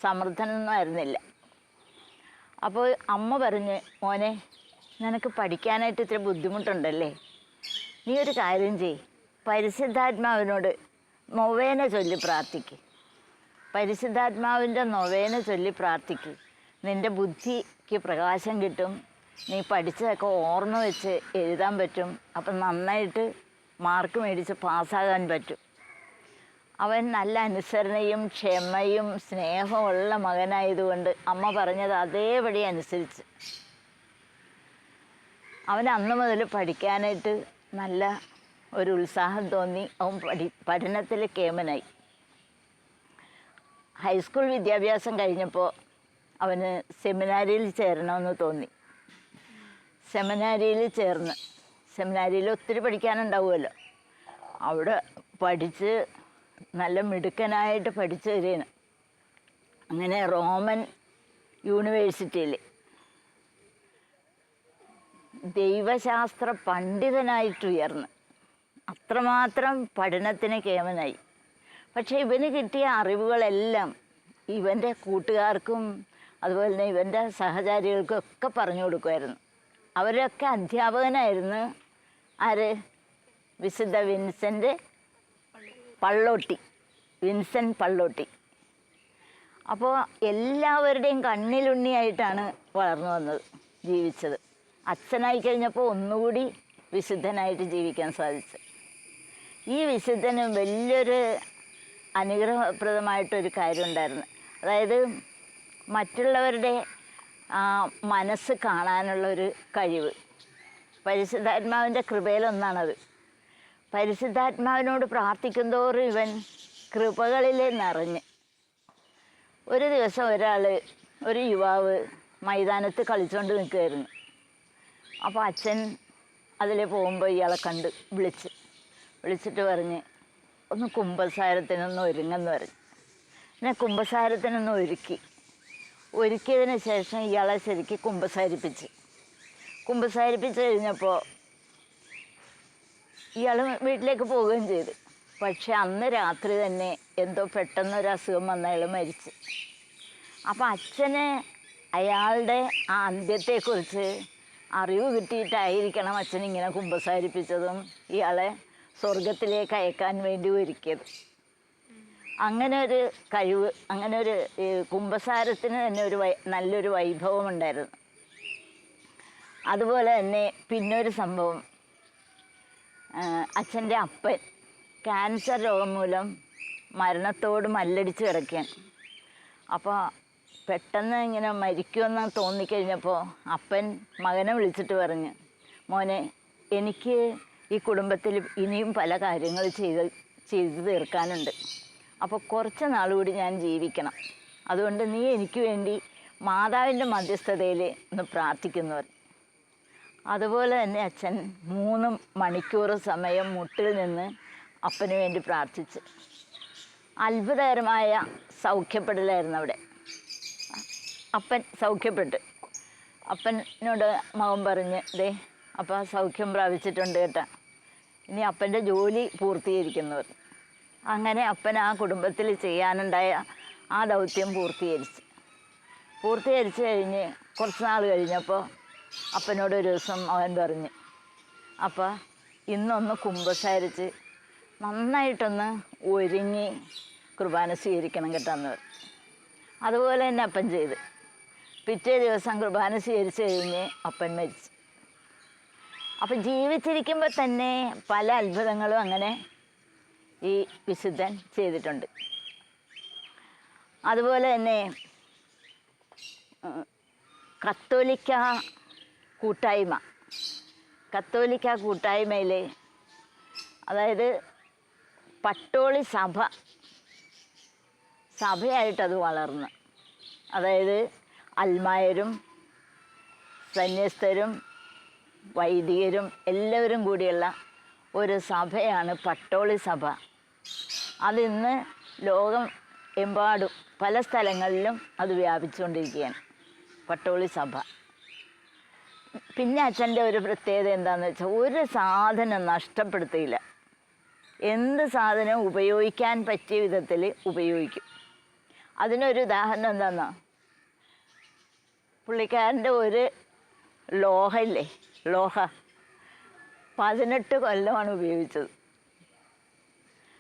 സമർത്ഥനൊന്നും ആയിരുന്നില്ല. അപ്പോൾ അമ്മ പറഞ്ഞ്, മോനെ, നിനക്ക് പഠിക്കാനായിട്ട് ഇത്തിരി ബുദ്ധിമുട്ടുണ്ടല്ലേ, നീ ഒരു കാര്യം ചെയ്യ്, പരിശുദ്ധാത്മാവിനോട് നൊവേന ചൊല്ലി പ്രാർത്ഥിക്ക്. പരിശുദ്ധാത്മാവിൻ്റെ നൊവേന ചൊല്ലി പ്രാർത്ഥിക്ക്. നിൻ്റെ ബുദ്ധിക്ക് പ്രകാശം കിട്ടും, നീ പഠിച്ചതൊക്കെ ഓർമ്മ വെച്ച് എഴുതാൻ പറ്റും, അപ്പം നന്നായിട്ട് മാർക്ക് മേടിച്ച് പാസ്സാകാൻ പറ്റും. അവൻ നല്ല അനുസരണയും ക്ഷമയും സ്നേഹമുള്ള മകനായതുകൊണ്ട് അമ്മ പറഞ്ഞത് അതേപടി അനുസരിച്ച് അവൻ അന്ന് മുതൽ പഠിക്കാനായിട്ട് നല്ല ഒരു ഉത്സാഹം തോന്നി. അവൻ പഠനത്തിൽ കേമനായി. ഹൈസ്കൂൾ വിദ്യാഭ്യാസം കഴിഞ്ഞപ്പോൾ അവന് സെമിനാരിയിൽ ചേരണമെന്ന് തോന്നി. സെമിനാരിയിൽ ചേർന്ന്, സെമിനാരിയിൽ ഒത്തിരി പഠിക്കാനുണ്ടാവുമല്ലോ, അവിടെ പഠിച്ച് നല്ല മിടുക്കനായിട്ട് പഠിച്ചു വരികയാണ്. അങ്ങനെ റോമൻ യൂണിവേഴ്സിറ്റിയിൽ ദൈവശാസ്ത്ര പണ്ഡിതനായിട്ടുയർന്ന് അത്രമാത്രം പഠനത്തിന് കേമനായി. പക്ഷേ ഇവന് കിട്ടിയ അറിവുകളെല്ലാം ഇവൻ്റെ കൂട്ടുകാർക്കും അതുപോലെ തന്നെ ഇവൻ്റെ സഹചാരികൾക്കും ഒക്കെ പറഞ്ഞു കൊടുക്കുമായിരുന്നു. അവരൊക്കെ അധ്യാപകനായിരുന്നു. ആര്? വിശുദ്ധ വിൻസെൻ്റ് പള്ളോട്ടി. അപ്പോൾ എല്ലാവരുടെയും കണ്ണിലുണ്ണിയായിട്ടാണ് വളർന്നു വന്നത്, ജീവിച്ചത്. അച്ഛനായി കഴിഞ്ഞപ്പോൾ ഒന്നുകൂടി വിശുദ്ധനായിട്ട് ജീവിക്കാൻ സാധിച്ചു. ഈ വിശുദ്ധന് വലിയൊരു അനുഗ്രഹപ്രദമായിട്ടൊരു കാര്യം ഉണ്ടായിരുന്നു. അതായത് മറ്റുള്ളവരുടെ മനസ്സ് കാണാനുള്ളൊരു കഴിവ്. പരിശുദ്ധാത്മാവിൻ്റെ കൃപയിലൊന്നാണത്. പരിശുദ്ധാത്മാവിനോട് പ്രാർത്ഥിക്കുന്തോറും ഇവൻ കൃപകളിൽ നിറഞ്ഞ്. ഒരു ദിവസം ഒരു യുവാവ് മൈതാനത്ത് കളിച്ചുകൊണ്ട് നിൽക്കുകയായിരുന്നു. അപ്പോൾ അച്ഛൻ അതിൽ പോകുമ്പോൾ ഇയാളെ കണ്ട് വിളിച്ചിട്ട് പറഞ്ഞ് ഒന്ന് കുമ്പസാരത്തിനൊന്ന് ഒരുങ്ങെന്ന് പറഞ്ഞു. പിന്നെ കുമ്പസാരത്തിനൊന്ന് ഒരുക്കിയതിന് ശേഷം ഇയാളെ ശരിക്കും കുമ്പസാരിപ്പിച്ച് കഴിഞ്ഞപ്പോൾ ഇയാൾ വീട്ടിലേക്ക് പോവുകയും ചെയ്തു. പക്ഷെ അന്ന് രാത്രി തന്നെ എന്തോ പെട്ടെന്നൊരു അസുഖം വന്ന അയാൾ മരിച്ചു. അപ്പോൾ അച്ഛന് അയാളുടെ ആ അന്ത്യത്തെക്കുറിച്ച് അറിവ് കിട്ടിയിട്ടായിരിക്കണം അച്ഛൻ ഇങ്ങനെ കുമ്പസാരിപ്പിച്ചതും ഇയാളെ സ്വർഗത്തിലേക്ക് അയക്കാൻ വേണ്ടി ഒരുക്കിയത്. അങ്ങനെ ഒരു കഴിവ്, അങ്ങനെ ഒരു കുമ്പസാരത്തിന് തന്നെ നല്ലൊരു വൈഭവം ഉണ്ടായിരുന്നു. അതുപോലെ തന്നെ പിന്നൊരു സംഭവം, അച്ഛൻ്റെ അപ്പൻ ക്യാൻസർ രോഗം മൂലം മരണത്തോട് മല്ലടിച്ച് കിടക്കുകയാണ്. അപ്പോൾ പെട്ടെന്ന് ഇങ്ങനെ മരിക്കുമെന്ന് തോന്നിക്കഴിഞ്ഞപ്പോൾ അപ്പൻ മകനെ വിളിച്ചിട്ട് പറഞ്ഞ്, മോനെ, എനിക്ക് ഈ കുടുംബത്തിൽ ഇനിയും പല കാര്യങ്ങൾ ചെയ്തു തീർക്കാനുണ്ട്. അപ്പോൾ കുറച്ച് നാളുകൂടി ഞാൻ ജീവിക്കണം. അതുകൊണ്ട് നീ എനിക്ക് വേണ്ടി മാതാവിൻ്റെ മധ്യസ്ഥതയിൽ ഒന്ന് പ്രാർത്ഥിക്കുന്നു പറഞ്ഞു. അതുപോലെ തന്നെ അച്ഛൻ 3 മണിക്കൂർ സമയം മുട്ടിൽ നിന്ന് അപ്പന് വേണ്ടി പ്രാർത്ഥിച്ച്. അത്ഭുതകരമായ സൗഖ്യപ്പെടലായിരുന്നു അവിടെ. അപ്പൻ സൗഖ്യപ്പെട്ട്. അപ്പനോട് മകൻ പറഞ്ഞ്, അപ്പോൾ സൗഖ്യം പ്രാപിച്ചിട്ടുണ്ട് കേട്ടോ, ഇനി അപ്പൻ്റെ ജോലി പൂർത്തീകരിക്കുന്നവർ. അങ്ങനെ അപ്പൻ ആ കുടുംബത്തിൽ ചെയ്യാനുണ്ടായ ആ ദൗത്യം പൂർത്തീകരിച്ച് കഴിഞ്ഞ് കുറച്ച് നാൾ കഴിഞ്ഞപ്പോൾ അപ്പനോട് ഒരു ദിവസം അവൻ പറഞ്ഞു, അപ്പോൾ ഇന്നൊന്ന് കുമ്പസാരിച്ച് നന്നായിട്ടൊന്ന് ഒരുങ്ങി കുർബാന സ്വീകരിക്കണം കേട്ടെന്ന് പറഞ്ഞു. അതുപോലെ തന്നെ അപ്പൻ ചെയ്ത്. പിറ്റേ ദിവസം കുർബാന സ്വീകരിച്ച് കഴിഞ്ഞ് അപ്പൻ മരിച്ചു. അപ്പം ജീവിച്ചിരിക്കുമ്പോൾ തന്നെ പല അത്ഭുതങ്ങളും അങ്ങനെ ഈ വിശുദ്ധൻ ചെയ്തിട്ടുണ്ട്. അതുപോലെ തന്നെ കത്തോലിക്ക കൂട്ടായ്മയിൽ, അതായത് പട്ടോളി സഭയായിട്ടത് വളർന്ന്, അതായത് അൽമായരും സന്യസ്തരും വൈദികരും എല്ലാവരും കൂടിയുള്ള ഒരു സഭയാണ് പട്ടോളി സഭ. അതിന്ന് ലോകം എമ്പാടും പല സ്ഥലങ്ങളിലും അത് വ്യാപിച്ചുകൊണ്ടിരിക്കുകയാണ് പട്ടോളി സഭ. പിന്നെ അച്ഛൻ്റെ ഒരു പ്രത്യേകത എന്താണെന്ന് വെച്ചാൽ ഒരു സാധനം നഷ്ടപ്പെടുത്തിയില്ല. എന്ത് സാധനവും ഉപയോഗിക്കാൻ പറ്റിയ വിധത്തിൽ ഉപയോഗിക്കും. അതിനൊരു ഉദാഹരണം എന്താണെന്നോ, പുള്ളിക്കാരൻ്റെ ഒരു ലോഹ 18 കൊല്ലമാണ് ഉപയോഗിച്ചത്.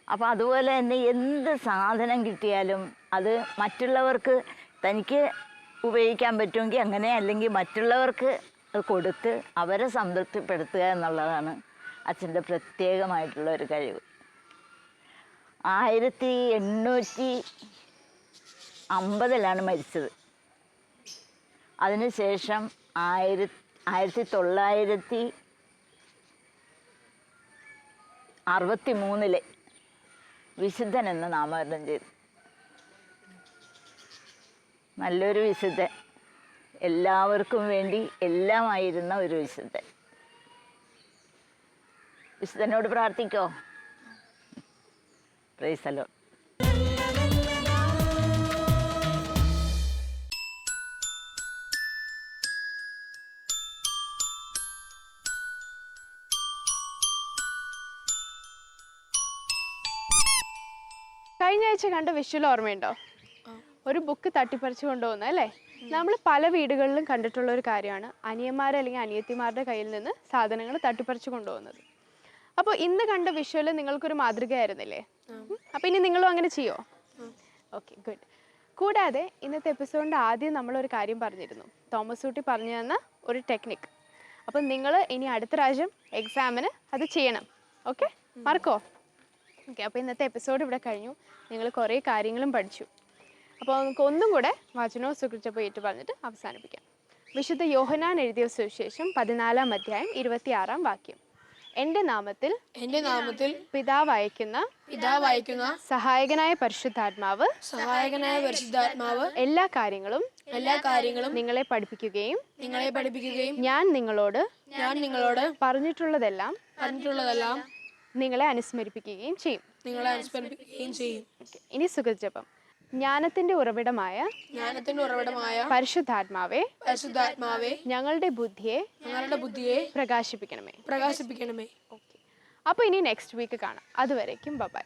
അപ്പോൾ അതുപോലെ തന്നെ എന്ത് സാധനം കിട്ടിയാലും അത് മറ്റുള്ളവർക്ക് തനിക്ക് ഉപയോഗിക്കാൻ പറ്റുമെങ്കിൽ അങ്ങനെ, അല്ലെങ്കിൽ മറ്റുള്ളവർക്ക് അത് കൊടുത്ത് അവരെ സംതൃപ്തിപ്പെടുത്തുക എന്നുള്ളതാണ് അച്ഛൻ്റെ പ്രത്യേകമായിട്ടുള്ള ഒരു കഴിവ്. 1850 മരിച്ചത്. അതിനുശേഷം 1963 വിശുദ്ധൻ എന്ന് നാമകരണം ചെയ്തു. നല്ലൊരു വിശുദ്ധൻ, എല്ലാവർക്കും വേണ്ടി എല്ലാമായിരുന്ന ഒരു വിശുദ്ധൻ. വിശുദ്ധനോട് പ്രാർത്ഥിക്കോ? Praise the Lord. കഴിഞ്ഞ ആഴ്ച കണ്ട വിഷ്വൽ ഓർമ്മയുണ്ടോ? ഒരു ബുക്ക് തട്ടിപ്പറിച്ചു കൊണ്ടുപോകുന്നത് അല്ലേ? നമ്മൾ പല വീടുകളിലും കണ്ടിട്ടുള്ള ഒരു കാര്യമാണ് അനിയന്മാർ അല്ലെങ്കിൽ അനിയത്തിമാരുടെ കയ്യിൽ നിന്ന് സാധനങ്ങൾ തട്ടിപ്പറിച്ചു കൊണ്ടുപോകുന്നത്. അപ്പോൾ ഇന്ന് കണ്ട വിഷ്വൽ നിങ്ങൾക്കൊരു മാതൃകയായിരുന്നില്ലേ? അപ്പോൾ ഇനി നിങ്ങളും അങ്ങനെ ചെയ്യോ? Okay, good. കൂടാതെ ഇന്നത്തെ എപ്പിസോഡിൻ്റെ ആദ്യം നമ്മളൊരു കാര്യം പറഞ്ഞിരുന്നു, തോമസ് കുട്ടി പറഞ്ഞു തന്ന ഒരു ടെക്നിക്ക്. അപ്പം നിങ്ങൾ ഇനി അടുത്ത പ്രാവശ്യം എക്സാമിന് അത് ചെയ്യണം. ഓക്കെ, മറക്കോ? ഓക്കെ, അപ്പോൾ ഇന്നത്തെ എപ്പിസോഡ് ഇവിടെ കഴിഞ്ഞു. നിങ്ങൾ കുറേ കാര്യങ്ങളും പഠിച്ചു. അപ്പോൾ നമുക്ക് ഒന്നും കൂടെ വചനവും സുകൃതവും ഏറ്റു പറഞ്ഞിട്ട് അവസാനിപ്പിക്കാം. വിശുദ്ധ യോഹന്നാൻ എഴുതിയ സുവിശേഷം 14-ാം അധ്യായം 26-ാം വാക്യം. എൻ്റെ നാമത്തിൽ പിതാവ് അയക്കുന്ന സഹായകനായ പരിശുദ്ധാത്മാവ് എല്ലാ കാര്യങ്ങളും നിങ്ങളെ പഠിപ്പിക്കുകയും ഞാൻ നിങ്ങളോട് പറഞ്ഞിട്ടുള്ളതെല്ലാം നിങ്ങളെ അനുസ്മരിപ്പിക്കുകയും ചെയ്യും. ഇനി സുഖജപം. ജ്ഞാനത്തിന്റെ ഉറവിടമായ പരിശുദ്ധാത്മാവേ ഞങ്ങളുടെ ബുദ്ധിയെ പ്രകാശിപ്പിക്കണമേ. അപ്പോൾ ഇനി നെക്സ്റ്റ് വീക്ക് കാണാം. അതുവരേക്കും ബൈ.